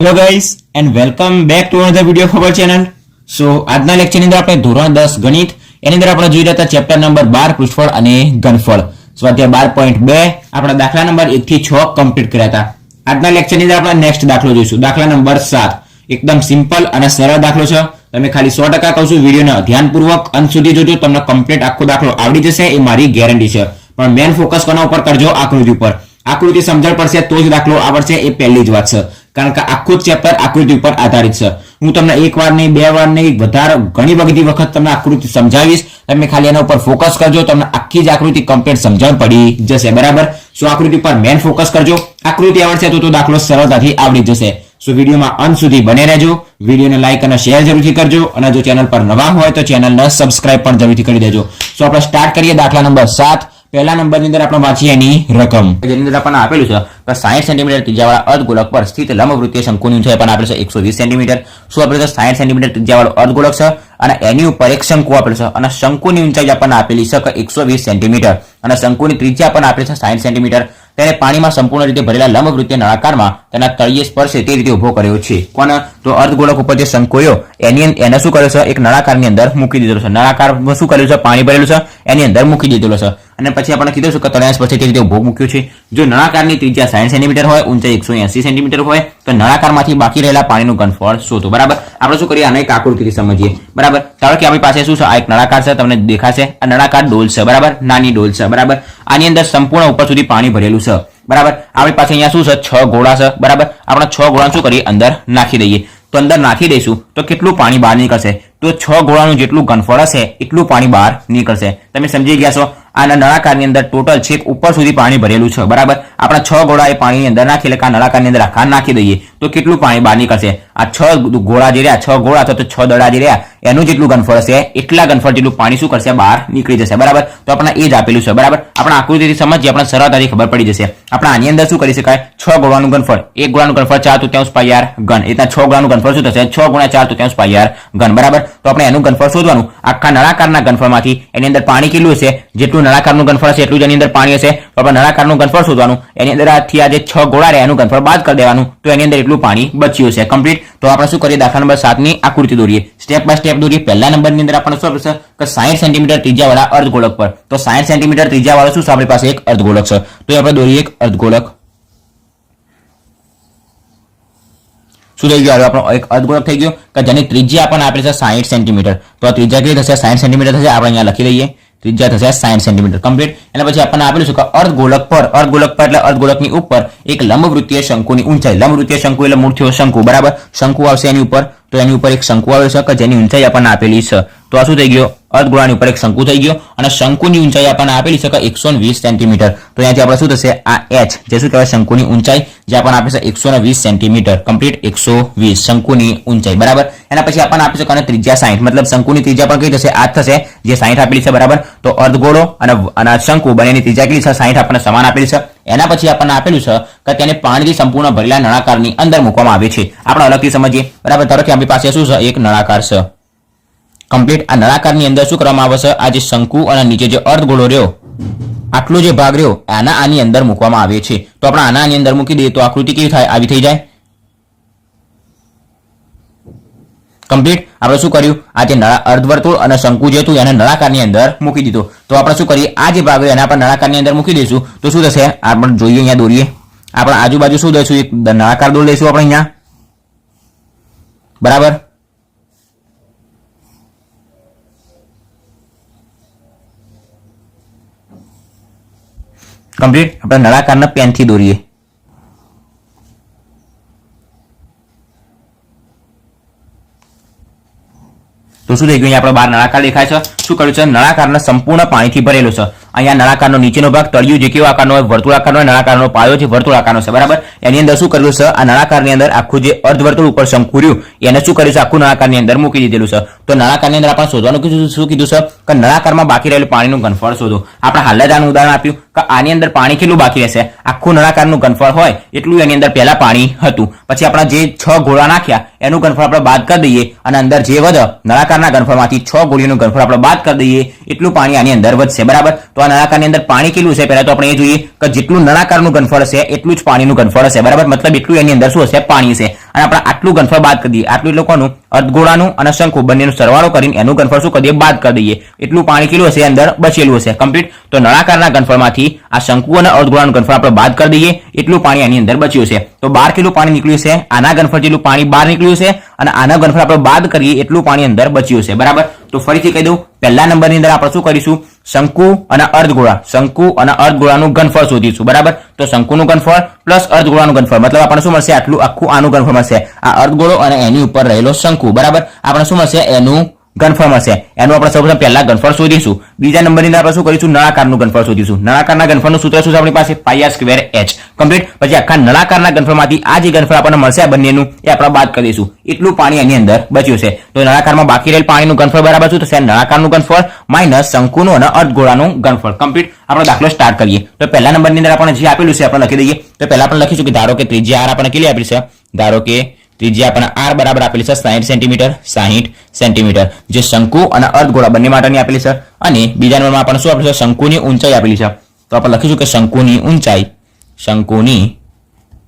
Hello guys and welcome back to another video ખબર channel. સો આજના લેક્ચરની અંદર આપણે ધોરણ 10 ગણિત એની અંદર આપણે જોઈ રહ્યા હતા ચેપ્ટર નંબર 12 પૃષ્ઠફળ અને ઘનફળ. સ્વાધ્યાય 12.2 આપણે દાખલા નંબર 1 થી 6 કમ્પ્લીટ કર્યા હતા. આજના લેક્ચરની અંદર આપણે નેક્સ્ટ દાખલો જોઈશું, દાખલા નંબર 7. એકદમ સિમ્પલ અને સરળ દાખલો છે. તમે ખાલી 100% કહું છું વિડિયોને ધ્યાનપૂર્વક અંત સુધી જોજો, તમને કમ્પ્લીટ આખો દાખલો આવડી જશે એ મારી ગેરંટી છે. પણ મેન ફોકસ કોના ઉપર કરજો? આકૃતિ ઉપર. આકૃતિ સમજણ પડશે તો જ દાખલો આવડશે, એ પહેલી જ વાત છે. કારણ કે આખું જ ચેપ્ટર આકૃતિ ઉપર આધારિત છે. હું તમને એક વાર નહીં, બે વાર નહીં, વધારે ઘણી બધી વખત તમને આકૃતિ સમજાવીશ. તમે ખાલી એના ઉપર ફોકસ કરજો, તમને આખી જ આકૃતિ કમ્પ્લીટ સમજણ પડી જશે. બરાબર? સો આકૃતિ પર મેન ફોકસ કરજો. આકૃતિ આવડશે તો દાખલો સરળતાથી આવડી જશે. સો વિડીયોમાં અંત સુધી બને રહેજો. વિડીયોને લાઈક અને શેર જરૂરથી કરજો, અને જો ચેનલ પર નવા હોય તો ચેનલને સબસ્ક્રાઇબ પણ જરૂરથી કરી દેજો. સો આપણે સ્ટાર્ટ કરીએ દાખલા નંબર 7. પહેલા નંબરની અંદર આપણે વાંચીએ એની રકમ. જેની અંદર આપણને આપેલું છે કે 60 સેન્ટીમીટર ત્રિજ્યાવાળા અર્ધગોળક પર સ્થિત લંબવૃત્તીય શંકુની ઊંચાઈ પણ આપેલ છે 120 સેન્ટીમીટર. શું આપેલું છે? 60 સેન્ટીમીટર ત્રિજ્યાવાળો અર્ધગોળક છે અને એની ઉપર એક શંકુ આપેલું છે, અને શંકુની ઊંચાઈ આપણને આપેલી છે કે 120 સેન્ટીમીટર, અને શંકુની ત્રિજ્યા આપણને આપેલી છે 60 સેન્ટીમીટર. તેને પાણીમાં સંપૂર્ણ રીતે ભરેલા લંબવૃત્તીય નળાકારમાં તેના તળિયે સ્પર્શે તે રીતે ઉભો કર્યો છે. કોને? તો અર્ધગોળક ઉપર જે શંકુયો એને શું કર્યું છે? એક નળાકારની અંદર મૂકી દીધેલો છે. નળાકારમાં શું કર્યું છે? પાણી ભરેલું છે, એની અંદર મૂકી દીધેલો છે. અને પછી આપણે કીધું છે કે તળિયા સ્પર્શે તે રીતે ઉભો મૂક્યો છે. જો નળાકારની ત્રિજ્યા 60 સેન્ટીમીટર હોય, ઊંચાઈ 180 સેન્ટીમીટર હોય, તો નળાકારમાંથી બાકી રહેલા પાણીનું ઘનફળ શોધો. બરાબર? આપણે શું કરીએ? આને એક આકૃતિથી સમજીએ. બરાબર? ધારો કે આપણી પાસે શું છે? આ એક નળાકાર છે, તમને દેખાશે. આ નળાકાર ડોલ છે. બરાબર? નાની ડોલ છે. બરાબર? આની અંદર સંપૂર્ણ ઉપર સુધી પાણી ભરેલું છે. બરાબર? આપણી પાસે અહીંયા શું છે? 6 ગોળા છે. બરાબર? આપણે 6 ગોળા શું કરીએ? અંદર નાખી દઈએ. તો અંદર નાખી દઈશું તો કેટલું પાણી બહાર નીકળશે? તો 6 ગોળાનું જેટલું ઘનફળ હશે એટલું પાણી બહાર નીકળશે. તમે સમજી ગયા છો? આના નળાકારની અંદર ટોટલ છેક ઉપર સુધી પાણી ભરેલું છે. બરાબર? આપણા 6 ગોળા એ પાણીની અંદર નાખી, એટલે આ નળાકારની અંદર આખા નાખી દઈએ તો કેટલું પાણી બહાર નીકળશે? આ 6 ગોળા જે રહ્યા, 6 ગોળા અથવા તો 6 દડા જે રહ્યા, એનું જેટલું ઘનફળ હશે એટલા ઘનફળ જેટલું પાણી શું કરશે? બહાર નીકળી જશે. બરાબર? તો આપણને એ જ આપેલું છે. બરાબર? આપણે આકૃતિથી સમજીએ, આપણે સરળતાથી ખબર પડી જશે. આપણે આની અંદર શું કરી શકાય? 6 ગોળાનું ઘનફળ, એક ગોળાનું ઘનફળ 4/3 પાઈ r ઘન, એટલે 6 ગોળાનું ઘનફળ શું થશે? 6 × 4/3 પાઈ r ઘન. બરાબર? તો આપણે એનું ઘનફળ શોધવાનું. આખા નળાકારના ઘનફળમાંથી એની અંદર પાણી કેટલું હશે? જેટલું નળાકારનું ઘનફળ હશે એટલું જ એની અંદર પાણી હશે. તો આપણે નળાકારનું ઘનફળ શોધવાનું. એની અંદર આથી આ જે 6 ગોળા રહ્યા એનું ઘનફળ બાદ કરી દેવાનું, તો એની અંદર એટલું પાણી બચ્યું હશે. કમ્પ્લીટ. તો આપણે શું કરીએ? દાખલા નંબર 7 ની આકૃતિ દોરીએ, સ્ટેપ બાય સ્ટેપ દોરીએ. પહેલા નંબરની અંદર આપણને શું આપશે? કે 60 સેન્ટીમીટર ત્રિજ્યાવાળા અર્ધગોળક પર. તો 60 સેન્ટીમીટર ત્રિજ્યાવાળો શું છે? આપણી પાસે એક અર્ધગોળક છે. તો આપણે દોરીએ એક અર્ધગોળક. શું થઈ ગયું? આપણો એક અર્ધગોળક થઈ ગયો કે જેની ત્રિજ્યા આપણને આપેલી છે 60 સેન્ટીમીટર. તો આ ત્રિજ્યા કેટલી થશે? 60 સેન્ટીમીટર થશે. આપણે અહીંયા લખી દઈએ, ત્રિજ્યા થશે 60 સેન્ટીમીટર. કમ્પ્લીટ. એના પછી આપણને આપેલું છે કે અર્ધગોળક પર એટલે અર્ધગોળકની ઉપર એક લંબવૃત્તીય શંકુની ઊંચાઈ. લંબવૃત્તીય શંકુ એટલે મૂળ શંકુ. બરાબર? શંકુ આવશે એની ઉપર. તો એની ઉપર એક શંકુ આવેલું છે કે જેની ઊંચાઈ આપણને આપેલી છે. તો આ શું થઈ ગયો? અર્ધગોળાની ઉપર એક શંકુ થઈ ગયો, અને શંકુની ઊંચાઈ આપણને આપેલી છે કે 120 સેન્ટીમીટર. તો અહીંયાથી આપણે શું થશે? આ h જે શું કહેવાય? શંકુની ઊંચાઈ જે આપણને આપે છે 120 સેન્ટીમીટર. કમ્પ્લીટ. 120 શંકુની ઊંચાઈ. બરાબર? એના પછી આપણને આપે છે કે ત્રિજ્યા 60, મતલબ શંકુની ત્રિજ્યા પણ કઈ થશે? આ થશે જે 60 આપેલી છે. બરાબર? તો અર્ધગોળો અને શંકુ બંનેની ત્રિજ્યા કેટલી છે? 60 આપણને સમાન આપેલી છે. એના પછી આપણને આપેલું છે કે તેને પાણીથી સંપૂર્ણ ભરેલા નળાકારની અંદર મૂકવામાં આવે છે. આપણે અલગથી સમજીએ. બરાબર? ધારો કે આપણી પાસે શું છે? એક નળાકાર છે. કમ્પ્લીટ. આ નળાકારની અંદર શું કરવામાં આવે છે? આ જે શંકુ અને નીચે જે અર્ધગોળો રહ્યો, આટલો જે ભાગ રહ્યો, આની અંદર મૂકવામાં આવે છે. તો આપણે આની અંદર મૂકી દઈએ તો આકૃતિ કેવી થાય? આવી થઈ જાય. કમ્પ્લીટ. આપણે શું કર્યું? આ જે અર્ધવર્તુળ અને શંકુ જે હતું એને નળાકારની અંદર મૂકી દીધો. તો આપણે શું કરીએ? આ જે ભાગ રહ્યો એને આપણે નળાકારની અંદર મૂકી દઈશું તો શું થશે? આપણે જોઈએ, અહીંયા દોરીએ. આપણે આજુબાજુ શું દઈશું? એક નળાકાર દોરી દઈશું આપણે અહીંયા. બરાબર? કમ્પ્લીટ. આપણે નળાકારના પેનથી દોરીએ. તો શું થઈ ગયું? આપણે બહાર નળાકાર દેખાય છે. શું કર્યું છે? નળાકારના સંપૂર્ણ પાણીથી ભરેલો છે. અહીંયા નળાકારનો નીચેનો ભાગ તળિયું જે કેવો આકારનો હોય? વર્તુળાકારનો હોય. નળાકારનો પાયો જે વર્તુળાકારનો છે. બરાબર? એની અંદર શું કર્યું છે? આ નળાકારની અંદર આખું જે અર્ધવર્તુળ ઉપર શંકુ રહ્યું એને શું કર્યું છે? આખું નળાકારની અંદર મૂકી દીધેલું છે. તો નળાકારની અંદર આપણે શોધવાનું શું કીધું છે? કે નળાકારમાં બાકી રહેલું પાણીનું ઘનફળ શોધો. આપણે હાલ જ આનું ઉદાહરણ આપ્યું કે આની અંદર પાણી કેટલું બાકી રહેશે? આખું નળાકારનું ઘનફળ હોય એટલું એની અંદર પહેલા પાણી હતું. પછી આપણે જે 6 ગોળા નાખ્યા એનું ઘનફળ આપણે બાદ કરી દઈએ, અને અંદર જે વધે નળાકારના ઘનફળમાંથી 6 ગોળીનું ઘનફળ આપણે બાદ કરી દઈએ એટલું પાણી આની અંદર વધશે, બરાબર. તો આ નળાકારની અંદર પાણી કેટલું છે પહેલા તો આપણે એ જોઈએ કે જેટલું નળાકારનું ઘનફળ હશે એટલું જ પાણીનું ઘનફળ હશે, બરાબર. મતલબ એટલું એની અંદર શું હશે? પાણી છે. અને આપણે આટલું ઘનફળ બાદ કરી દઈએ. આટલું એટલે કોનું? અર્ધગોળાનું અને શંકુ બંનેનો સરવાળો કરીને એનું ઘનફળ શું કરી દઈએ? બાદ કરી દઈએ. એટલું પાણી કેટલું હશે? અંદર બચેલું હશે, કમ્પ્લીટ. તો નળાકારના ઘનફળમાંથી આ શંકુ અને અર્ધગોળાનું ઘનફળ આપણે બાદ કરી દઈએ. એટલું પાણી આની અંદર બચ્યું છે. તો 12 કેટલું પાણી નીકળ્યું છે? આના ઘનફળ જેટલું પાણી બહાર નીકળ્યું છે અને આના ઘનફળ આપણે બાદ કરીએ એટલું પાણી અંદર બચ્યું છે, બરાબર. તો ફરીથી કહી દઉં, પહેલા નંબરની અંદર આપણે શું કરીશું? શંકુ અને અર્ધગોળાનું ઘનફળ શોધીશું, બરાબર. તો શંકુનું ઘનફળ પ્લસ અર્ધગોળાનું ઘનફળ મતલબ આપણને શું મળશે? આટલું આખું આનું ઘનફળ મળશે. આ અર્ધગોળો અને એની ઉપર રહેલો શંકુ, બરાબર. આપણે શું મળશે? એનું ઘનફળ મળશે. એનું આપણે સૌપ્રથમ પહેલા ઘનફળ શોધીશું. બીજા નંબરની અંદર આપણે શું કરીશું? નળાકારનું ઘનફળ શોધીશું. નળાકારના ઘનફળનું સૂત્ર શું છે આપણી પાસે? πr²h, complete. પછી આખા નળાકારના ઘનફળમાંથી આ જે ઘનફળ આપણને મળશે આ બંનેનું એ આપણે બાદ કરી દઈશું. એટલું પાણી એની અંદર બચ્યું છે. તો નળાકારમાં બાકી રહેલ પાણીનું ઘનફળ બરાબર શું થશે? નળાકારનું ઘનફળ માઇનસ શંકુનું અને અર્ધગોળાનું ઘનફળ, કમ્પ્લીટ. આપણો દાખલો સ્ટાર્ટ કરીએ. તો પહેલા નંબરની અંદર આપણે જે આપેલું છે આપણે લખી દઈએ. તો પહેલા આપણે લખીશું કે ધારો કે ત્રિજ્યા r આપણને કેટલી આપેલી છે? ધારો કે ત્રિજ્યા આપણને r બરાબર આપેલી છે 60 સેન્ટીમીટર, 60 સેન્ટીમીટર, જે શંકુ અને અર્ધગોળા બંને માટેની આપેલી છે. અને બીજા નંબરમાં આપણને શું આપેલું છે? શંકુની ઊંચાઈ આપેલી છે. તો આપણે લખીશું કે શંકુની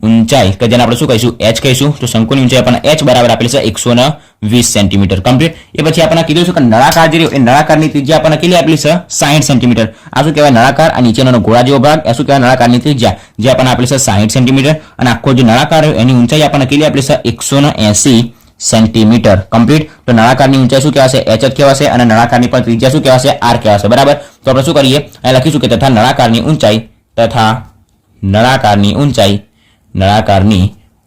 ઊંચાઈ કે જેને આપણે શું કહીશું? h કહીશું. તો શંકુની ઊંચાઈ આપણને h બરાબર આપેલી છે 120 સેન્ટીમીટર, કમ્પ્લીટ. એ પછી આપણને કીધું છે કે નળાકાર જે એ નળાકારની ત્રિજ્યા આપણને કેટલી આપેલી છે? 60 સેન્ટીમીટર. આ શું કહેવાય? નળાકાર. આ નીચેનો ગોળા જેવો ભાગ એ શું કહેવાય? નળાકારની ત્રિજ્યા જે આપણને આપેલી છે 60 સેન્ટીમીટર. અને આખો જે નળાકાર એની ઊંચાઈ આપણને કેટલી આપેલી છે? 180 સેન્ટીમીટર, કમ્પ્લીટ. તો નળાકારની ઊંચાઈ શું કહેવાશે? h જ કહેવાશે અને નળાકારની પણ ત્રિજ્યા શું કહેવાશે? r કહેવાશે, બરાબર. તો આપણે શું કરીએ? અહીં લખીશું કે તથા નળાકારની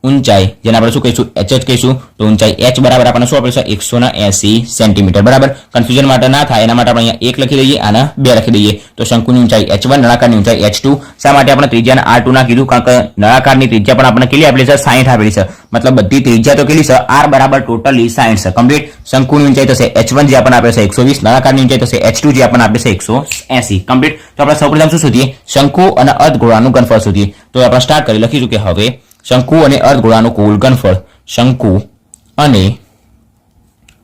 ઊંચાઈ જેને આપણે શું કહીશું? h જ કહીશું. તો ઊંચાઈ h બરાબર આપણને શું આપેલું છે? 180 સેન્ટીમીટર, બરાબર. કન્ફ્યુઝન માટે ના થાય એના માટે આપણે અહીંયા 1 લખી દઈએ અને 2 લખી દઈએ. તો શંકુની ઊંચાઈ h1, નળાકારની ઊંચાઈ h2. શા માટે આપણે ત્રિજ્યાને r2 ના કીધું? કારણ કે નળાકારની ત્રિજ્યા પણ આપણને કેટલી આપેલી છે? 60 આપેલી છે. મતલબ બધી ત્રિજ્યા તો કેટલી છે? r બરાબર ટોટલી 60 છે, કમ્પ્લીટ. શંકુની ઊંચાઈ થશે h1 જે આપણને આપે છે 120, નળાકારની ઊંચાઈ થશે h2 જે આપણને આપે છે 180, કમ્પ્લીટ. તો આપણે સૌપ્રથમ શું શોધીએ? શંકુ અને અર્ધગોળાનું ઘનફળ શોધીએ. તો આપણે સ્ટાર્ટ કરી લખીશું કે હવે શંકુ અને અર્ધગોળાનું કુલ ઘનફળ, શંકુ અને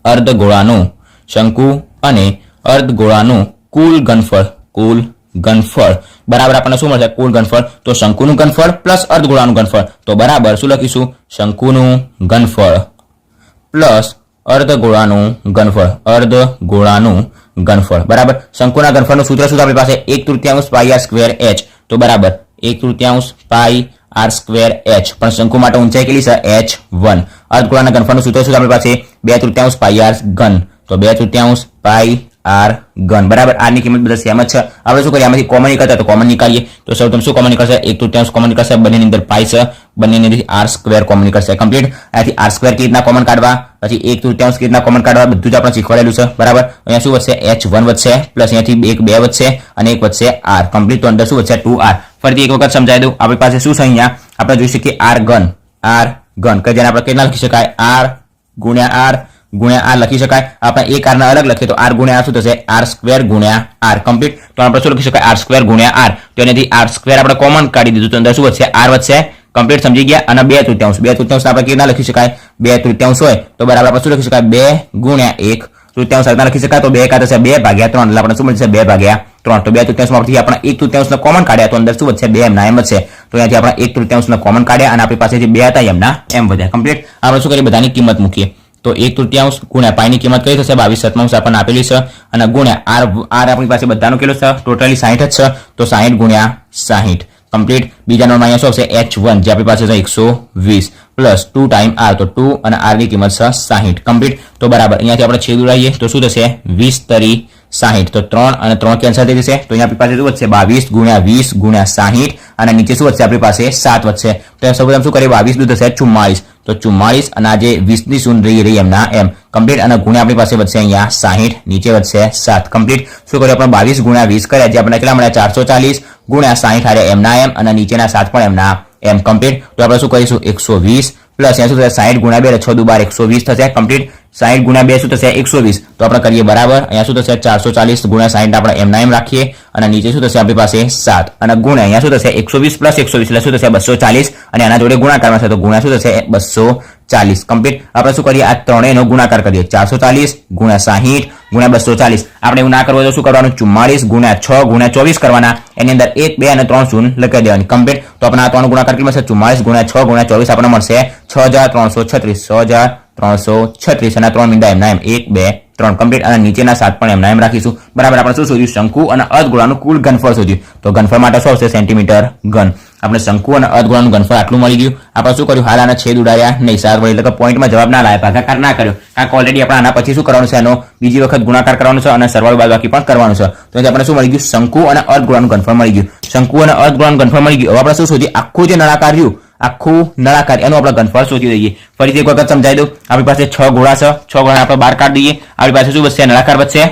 અર્ધગોળાનું કુલ ઘનફળ બરાબર આપણને શું મળશે? કુલ ઘનફળ. તો શંકુનું ઘનફળ પ્લસ અર્ધગોળાનું ઘનફળ. તો બરાબર શું લખીશું? શંકુનું ઘનફળ પ્લસ અર્ધગોળાનું ઘનફળ, બરાબર. શંકુના ઘનફળનું સૂત્ર શું આપણી પાસે? 1/3 πr²h. તો બરાબર 1/3 πr²h. પણ શંકુ માટે ઊંચાઈ કેટલી છે? h1. અર્ધગોળાના ઘનફળનું સૂત્ર શું આપણી પાસે? 2/3 πr². તો 2/3 πr², બરાબર. r ની કિંમત બધા સેમ જ છે. આપણે શું કરીએ? આમાંથી કોમન નીકળતા તો કોમન નીકાળીએ. તો સૌ તમે શું કોમન નીકળશે? 1/3 કોમન નીકળશે. બંનેની અંદર પાઈ છે, બંનેની r² કોમન નીકળશે, કમ્પ્લીટ. અહીંયાથી r² કેવી રીતના કોમન કાઢવા, પછી 1/3 કેવી રીતના કોમન કાઢવા બધું જ આપણે શીખવાડેલું છે, બરાબર. અહીંયા શું વધશે? h1 વધશે, પ્લસ અહીંયાથી 2 વધશે અને 1 વધશે r, કમ્પ્લીટ. તો અંદર શું વધશે? 2r. ફરીથી એક વખત સમજાવી દઉં. આપણી પાસે શું છે? અહીંયા આપણે જોઈ શકીએ r ઘન કે જેને આપણે કેટલા લખી શકાય? r ગુણ્યા r લખી શકાય. આપણે એક r ને અલગ લખીએ તો r ગુણ્યા r શું થશે? r² ગુણ્યા r, કમ્પ્લીટ. તો આપણે શું લખી શકાય? r² ગુણ્યા r. તો એનાથી r² આપણે કોમન કાઢી દીધું તો અંદર શું વધશે? r વધશે, કમ્પ્લીટ. સમજી ગયા. અને 2/3 આપણે કેટલા લખી શકાય? 2/3 હોય તો બરાબર આપણે શું લખી શકાય? 2 ગુણ્યા 1/3 લખી શકાય. તો 2 કા થશે 2/3 એટલે આપણે શું મળશે? 2/3. તો 2/3 માંથી આપણે 1/3 કોમન કાઢ્યા તો અંદર શું વધશે? 2 એમના એમ વધશે. તો અહીંયાથી આપણે 1/3 કોમન કાઢ્યા અને આપણી પાસે જે 2 હતા એમના એમ વધ્યા, કમ્પ્લીટ. આપણે શું કરીએ? બધાની કિંમત મૂકીએ. તો 1/3 ગુણ્યા પાઈની કિંમત કઈ થશે? 22/7 આપણને આપેલી છે. અને ગુણ્યા r આપણી પાસે બધાનો કેટલો છે? ટોટલી 60 જ છે. તો 60 ગુણ્યા 60, કમ્પ્લીટ. બીજા નંબરમાં અહીંયા શું આવશે? h1 જે આપણી પાસે છે 120 પ્લસ 2 ટાઈમ r. તો 2 અને r ની કિંમત છે 60, કમ્પ્લીટ. તો બરાબર અહીંયાથી આપણે છેદ ઉડાવીએ તો શું થશે? 20 તરી 60. તો 3 અને 3 કેન્સલ થઈ જશે. તો અહીંયા આપણી પાસે શું વધશે? 22 ગુણ્યા 20 ગુણ્યા 60 અને નીચે શું વધશે? આપણી પાસે 7 વધશે. તો સૌપ્રથમ શું કરીએ? 22 દૂર થશે 44. તો 44 અને આ જે 20 ની શૂન્ય રહી એમના એમ, કમ્પ્લીટ. અને ગુણ્યા આપણી પાસે વધશે અહીંયા 60, નીચે વધશે 7, કમ્પ્લીટ. શું કરીએ? આપણે 22 ગુણ્યા 20 કર્યા જે આપણે કેટલા મળ્યા? 440 ગુણ્યા 60 હાર્યા એમના એમ અને નીચેના 7 પણ એમના એમ, કમ્પ્લીટ. તો આપણે શું કરીશું? 120 પ્લસ અહીંયા શું થશે? 60 ગુણ્યા 2 6 દુ 12 120 થશે, કમ્પ્લીટ. 60 ગુણ્યા 2 શું થશે 120 તો આપણે કરીએ બરાબર અહીંયા શું થશે 440 ગુણ્યા 60 આપણે એમના એમ રાખીએ અને નીચે શું થશે આપણી પાસે 7 અને ગુણ્યા અહીંયા શું થશે 120 પ્લસ 120 એટલે શું થશે 240 અને આના જોડે ગુણાકારમાં છે તો ગુણ્યા શું થશે 240 કમ્પ્લીટ આપણે શું કરીએ આ ત્રણેયનો ગુણાકાર કરીએ 440 ગુણ્યા 60 ગુણ્યા 240 આપણે એવું ના કરવું તો શું કરવાનું 44 ગુણ્યા 6 ગુણ્યા 24 કરવાના એની અંદર 1 2 અને 3 શૂન્ય લગાવી દેવાની કમ્પ્લીટ તો આપણે આ ત્રણ ગુણાકાર કેટલો મળશે 44 ગુણ્યા 6 ગુણ્યા 24 આપણને મળશે 6336 6336 અને 3 મીંડા એમના એમ 1 2 3 કમ્પ્લીટ અને નીચેના 7 પણ એમના એમ રાખીશું બરાબર આપણે શું શોધ્યું શંકુ અને અર્ધગોળાનું કુલ ઘનફળ શોધ્યું તો ઘનફળ માટે શું આવશે સેન્ટીમીટર ઘન આપણે શંકુ અને અર્ધગોળાનું ઘનફળ આટલું મળી ગયું આપણે શું કર્યું હાલ આના છેદ ઉડાડ્યા નહીં 7 વડે એટલે કે પોઈન્ટમાં જવાબ ના લાવ્યા ભાગાકાર ના કર્યો કારણ કે ઓલરેડી આપણે આના પછી શું કરવાનું છે એનો બીજી વખત ગુણાકાર કરવાનો છે અને સરવાળો બાદબાકી પણ કરવાનું છે તો આપણે શું મળી ગયું શંકુ અને અર્ધગોળાનું ઘનફળ મળી ગયું શંકુ અને અર્ધગોળાનું ઘનફળ મળી ગયું હવે આપણે શું શોધીએ આખું જે નળાકાર રહ્યું આખું નળાકાર એનું આપણે ઘનફળ શોધી દઈએ ફરીથી એક વખત સમજાવી દઉં આપણી પાસે 6 ગોળા છે 6 ગોળા આપણે બહાર કાઢી દઈએ આપણી પાસે શું બચશે નળાકાર બચશે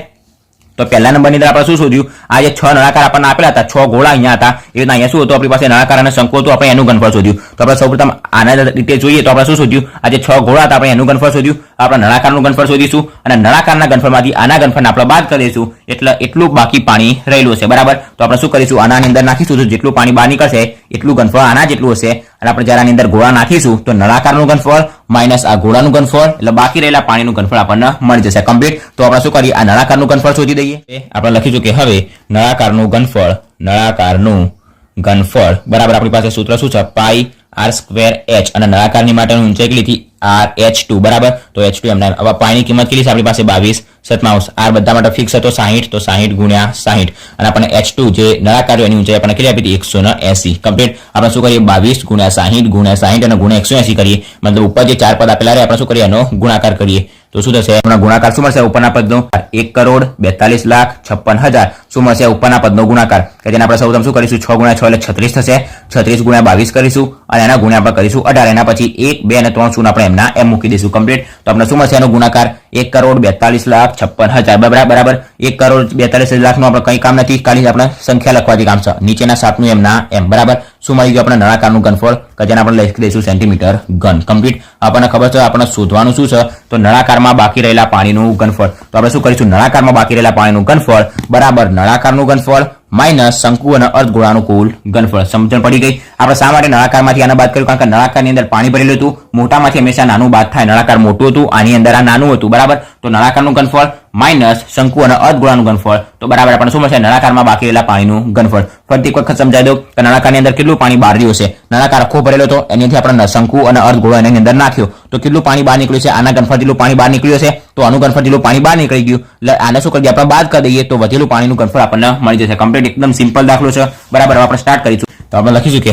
તો પહેલા નંબરની અંદર આપણે શું શોધ્યું આ જે 6 નળાકાર આપણને આપેલા હતા 6 ગોળા અહીંયા હતા એ અહીંયા શું હતું આપણી પાસે નળાકાર અને શંકુ હતું આપણે એનું ઘનફળ શોધ્યું તો આપણે સૌપ્રથમ આના રીતે જોઈએ તો આપણે શું શોધ્યું આ જે 6 ગોળા હતા આપણે એનું ઘનફળ શોધ્યું આપણે નળાકારનું ઘનફળ શોધીશું અને નળાકારના ઘનફળમાંથી આના ઘનફળને આપણે બાદ કરી દઈશું એટલે એટલું બાકી પાણી રહેલું હશે બરાબર તો આપણે શું કરીશું આનાની અંદર નાખીશું જેટલું પાણી બહાર નીકળશે એટલું ઘનફળ આના જેટલું હશે અને આપણે જ્યારે આની અંદર ગોળા નાખીશું તો નળાકારનું ઘનફળ માઇનસ આ ગોળાનું ઘનફળ એટલે બાકી રહેલા પાણીનું ઘનફળ આપણને મળી જશે કમ્પ્લીટ તો આપણે શું કરીએ આ નળાકારનું ઘનફળ શોધી દઈએ આપણે લખીશું કે હવે નળાકારનું ઘનફળ બરાબર આપણી પાસે સૂત્ર શું છે પાઈ r સ્ક્વેર h અને નળાકારની માટેનું ઊંચાઈ કેટલી હતી RH2 બરાબર તો H2 એમના હવે પાઈની કિંમત કેટલી છે આપણી પાસે 22 7 r બધા માટે ફિક્સ હતો 60 તો 60 ગુણ્યા 60 અને આપણને H2 જે નળાકાર એની ઊંચાઈ આપણને કેટલી આપી હતી 180 કમ્પ્લીટ આપણે શું કરીએ 22 ગુણ્યા 60 ગુણ્યા 60 અને ગુણ્યા 180 કરીએ મતલબ ઉપર જે ચાર પદ આપેલા રહે આપણે શું કરીએ એનો ગુણાકાર કરીએ તો શું થશે આપણને ગુણાકાર શું મળશે ઉપરના પદનો 1,42,56,000 શું મળશે ઉપરના પદનો ગુણાકાર કે જેને આપણે સૌપ્રથમ શું કરીશું 6 ગુણ્યા 6 એટલે 36 થશે 36 ગુણ્યા 22 કરીશું અને એના ગુણ્યા આપણે કરીશું 18 એના પછી 1 2 અને 3 શૂન્ય આપણે એમના એમ મૂકી દઈશું કમ્પ્લીટ તો આપણે શું મળશે એનો ગુણાકાર 1,42,56,000 બરાબર 1,42,00,000 નું આપણે કઈ કામ નથી ખાલી આપણે સંખ્યા લખવાથી કામ છે નીચેના 7 નું એમના એમ બરાબર શું મળી ગયું આપણે નળાકારનું ઘનફળ કે જેને આપણે લખી દઈશું સેન્ટીમીટર ઘન કમ્પ્લીટ આપણને ખબર છે આપણને શોધવાનું શું છે તો નળાકારમાં બાકી રહેલા પાણીનું ઘનફળ તો આપણે શું કરીશું નળાકારમાં બાકી રહેલા પાણીનું ઘનફળ બરાબર નળાકારનું ઘનફળ માઇનસ શંકુ અને અર્ધગોળાનું કુલ ઘનફળ સમજણ પડી ગઈ આપણે શા માટે નળાકારમાંથી આના બાદ કર્યું કારણ કે નળાકારની અંદર પાણી ભરેલું હતું મોટામાંથી હંમેશા નાનું બાદ થાય નળાકાર મોટું હતું આની અંદર આ નાનું હતું બરાબર તો નળાકારનું ઘનફળ માઇનસ શંકુ અને અર્ધગોળાનું ઘનફળ તો બરાબર આપણને શું મળશે નળાકારમાં બાકી રહેલા પાણીનું ઘનફળ ફરીથી એક વખત સમજાવી દો કે નળાકારની અંદર કેટલું પાણી બહાર રહ્યું છે નળાકાર આખો ભરેલો હતો એનાથી આપણે શંકુ અને અર્ધગોળા એની અંદર નાખ્યો તો કેટલું પાણી બહાર નીકળ્યું છે આના ઘનફળ જેટલું પાણી બહાર નીકળ્યું છે તો આનું ઘનફળ જેટલું પાણી બહાર નીકળી ગયું એટલે આને શું કરી દઈએ આપણે બાદ કરી દઈએ તો વધેલું પાણીનું ઘનફળ આપણને મળી જશે કમ્પ્લીટ એકદમ સિમ્પલ દાખલો છે બરાબર હવે આપણે સ્ટાર્ટ કરીશું તો આપણે લખીશું કે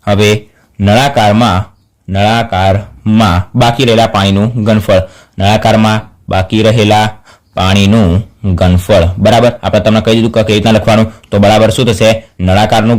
હવે નળાકારમાં બાકી રહેલા પાણીનું ઘનફળ નળાકારમાં બાકી રહેલા પાણીનું ઘનફળ બરાબર આપણે તમને કહી દીધું કે કેવી રીતના લખવાનું તો બરાબર શું થશે નળાકારનું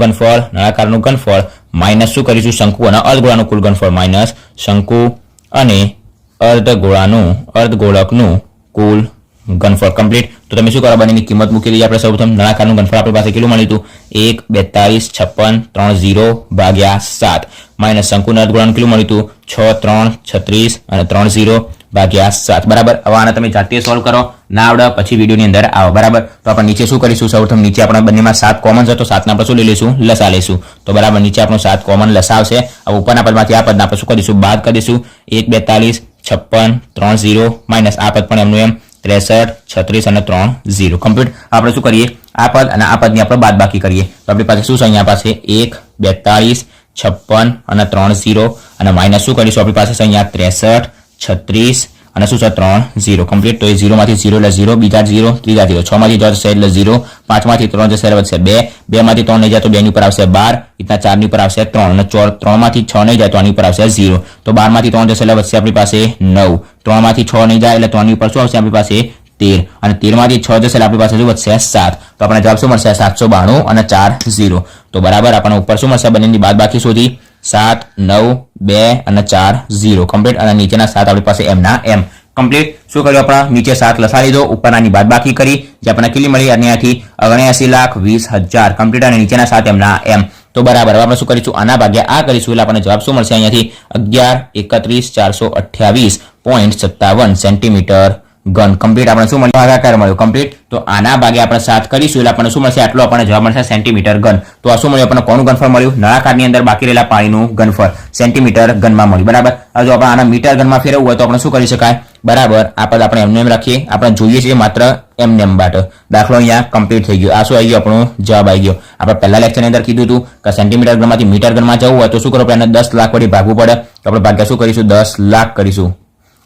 ઘનફળ માઇનસ શું કરીશું શંકુ અને અર્ધગોળાનું કુલ ઘનફળ માઇનસ શંકુ અને અર્ધગોળકનું કુલ ઘનફળ કમ્પ્લીટ તો તમે શું કરો બંનેની કિંમત મૂકી દઈએ આપણે સૌપ્રથમ નળાકારનું ઘનફળ આપણી પાસે કેટલું મળ્યું હતું 1,42,56,30 ભાગ્યા 7 માઇનસ શંકુના અર્ધગોળાનું કેટલું મળ્યું હતું 6 3 36 અને 30 ભાગ્યા 7 બરાબર હવે આને તમે જાતે સોલ્વ કરો ના આવડે પછી વિડીયોની અંદર આવો બરાબર તો આપણે નીચે શું કરીશું સૌપ્રથમ નીચે આપણે બંનેમાં 7 કોમન છે તો 7 ને આપણે શું લઈ લઈશું લસા લઈશું તો બરાબર નીચે આપણો 7 કોમન લસા આવશે હવે ઉપરના પદમાંથી આ પદને આપણે શું કરીશું બાદ કરીશું 1,42,56,30 માઇનસ આ પદ પણ એમનું એમ 63 36 અને 30 કમ્પ્લીટ આપણે શું કરીએ આ પદ અને આ પદની આપણે બાદ બાકી કરીએ તો આપણી પાસે શું છે અહીંયા પાસે 1 42 56 અને 30 અને માઇનસ શું કરીશું આપણી પાસે છે અહીંયા 63 36 અને શું છે 30 કમ્પ્લીટ તો એ 0 માંથી 0 એટલે 0 બીજા 0 ત્રીજા 0 6 માંથી 4 જશે એટલે 0 5 માંથી 3 જશે એટલે વધશે 2 2 માંથી 3 નહીં જાય તો 2 ની ઉપર આવશે 12 इतना 4 ની ઉપર આવશે 3 અને 3 માંથી 6 નહીં જાય તો આની ઉપર આવશે 0 તો 12 માંથી 3 જશે એટલે વધશે આપણી પાસે 9 3 માંથી 6 નહીં જાય એટલે 3 ની ઉપર શું આવશે આપણી પાસે 13 અને 13 માંથી 6 જશે એટલે આપણી પાસે શું વધશે 7 તો આપણને જવાબ શું મળશે 792 અને 4 0 તો બરાબર આપણને ઉપર શું મળશે બંનેની બાદબાકી શોધી 7 9 2 અને 4 0 કમ્પ્લીટ અને નીચેના 7 આપણી પાસે એમના એમ કમ્પ્લીટ શું કર્યું આપણે નીચે 7 લસા લીધો ઉપરનાની બાદબાકી કરી જે આપણને કેટલી મળી અહીંયાથી 79,20,000 કમ્પ્લીટ અને નીચેના 7 એમના એમ તો બરાબર હવે આપણે શું કરીશું આના ભાગ્યા આ કરીશું એટલે આપણને જવાબ શું મળશે અહીંયાથી 11,31,428.57 સેન્ટીમીટર ઘન કમ્પ્લીટ આપણે શું મળ્યું ભાગાકાર મળ્યો કમ્પ્લીટ તો આના ભાગે આપણે 7 કરીશું એટલે આપણને શું મળશે આટલો આપણને જવાબ મળશે સેન્ટીમીટર ઘન તો આ શું મળ્યું આપણને કોનું ઘનફળ મળ્યું નળાકારની અંદર બાકી રહેલા પાણીનું ઘનફળ સેન્ટીમીટર ઘનમાં મળ્યું બરાબર હવે જો આપણે આના મીટર ઘનમાં ફેરવવું હોય તો આપણે શું કરી શકાય બરાબર આ પદ આપણે એમને એમ રાખીએ આપણે જોઈએ છીએ માત્ર એમને એમ માટે દાખલો અહીંયા કમ્પ્લીટ થઈ ગયો આ શું આવી ગયો આપણો જવાબ આવી ગયો આપણે પહેલા લેક્ચરની અંદર કીધું હતું કે સેન્ટીમીટર ઘનમાંથી મીટર ઘનમાં જવું હોય તો શું કરવું આપણે 10 લાખ વડે ભાગવું પડે તો આપણે ભાગ્યા શું કરીશું 10 લાખ કરીશું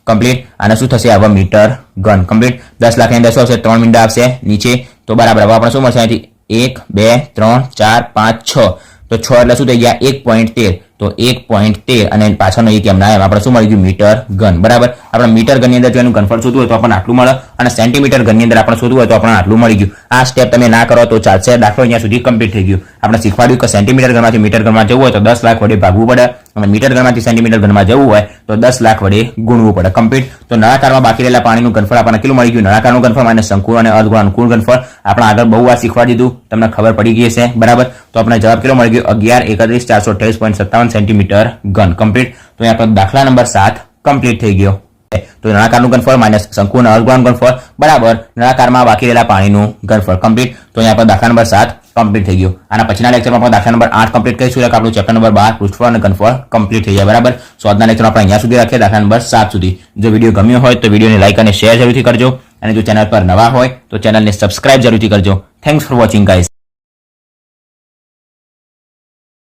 કમ્પ્લીટ અને શું થશે આવા મીટર ઘન કમ્પ્લીટ 10 લાખ ની અંદર શું આવશે 3 મીંડા આવશે નીચે તો બરાબર હવે આપણે શું મળશે અહીંથી 1 2 3 4 5 6 તો 6 એટલે શું થઈ ગયા 1.13 તો 1.13 અને પાછળનો એક એમ ના એમ આપણે શું મળી ગયું મીટર ઘન બરાબર આપણે મીટર ઘનની અંદર જો એનું ઘનફળ શોધવું હોય તો આપણને આટલું મળે અને સેન્ટીમીટર ઘનની અંદર આપણે શોધવું હોય તો આપણને આટલું મળી ગયું આ સ્ટેપ તમે ના કરો તો ચાલશે દાખલો અહીંયા સુધી કમ્પ્લીટ થઈ ગયું આપણે શીખવાડ્યું કે સેન્ટીમીટર ઘનમાંથી મીટર ઘનમાં જવું હોય તો 10 લાખ વડે ભાગવું પડે અને મીટર ઘનમાંથી સેન્ટીમીટર ઘનમાં જવું હોય તો 10 લાખ વડે ગુણવું પડે કમ્પ્લીટ તો નળાકારમાં બાકી રહેલા પાણીનું ઘનફળ આપણને કેટલું મળી ગયું નળાકારનું ઘનફળ અને શંકુ અને અર્ધગોળાનું ઘનફળ આપણે આગળ બહુ વાર શીખવાડી દીધું તમને ખબર પડી ગઈ છે બરાબર તો આપણે જવાબ કેટલો મળી ગયો 11,31,428.57 સેન્ટીમીટર ઘન કમ્પ્લીટ તો અહીંયા પર દાખલા નંબર 7 કમ્પ્લીટ થઈ ગયો તો નળાકારનું ઘનફળ માઇનસ શંકુ અને અર્ધગોળાનું ઘનફળ બરાબર નળાકારમાં બાકી રહેલા પાણીનું ઘનફળ કમ્પ્લીટ તો અહીંયા પર દાખલા નંબર 7 કમ્પ્લીટ થઈ ગયો આના પછીના લેક્ચરમાં આપણે દાખલા નંબર 8 કમ્પ્લીટ કરીશું એટલે આપણું ચેપ્ટર નંબર 12 પૃષ્ઠફળ અને ઘનફળ કમ્પ્લીટ થઈ જાય બરાબર સો આજના લેક્ચરમાં આપણે અહીંયા સુધી રાખીએ દાખલા નંબર 7 સુધી જો વિડીયો ગમ્યો હોય તો વિડીયોને લાઈક અને શેર જરૂરથી કરજો અને જો ચેનલ પર નવા હોય તો ચેનલને સબસ્ક્રાઇબ જરૂરથી કરજો થેન્ક્સ ફોર વોચિંગ ગાઈઝ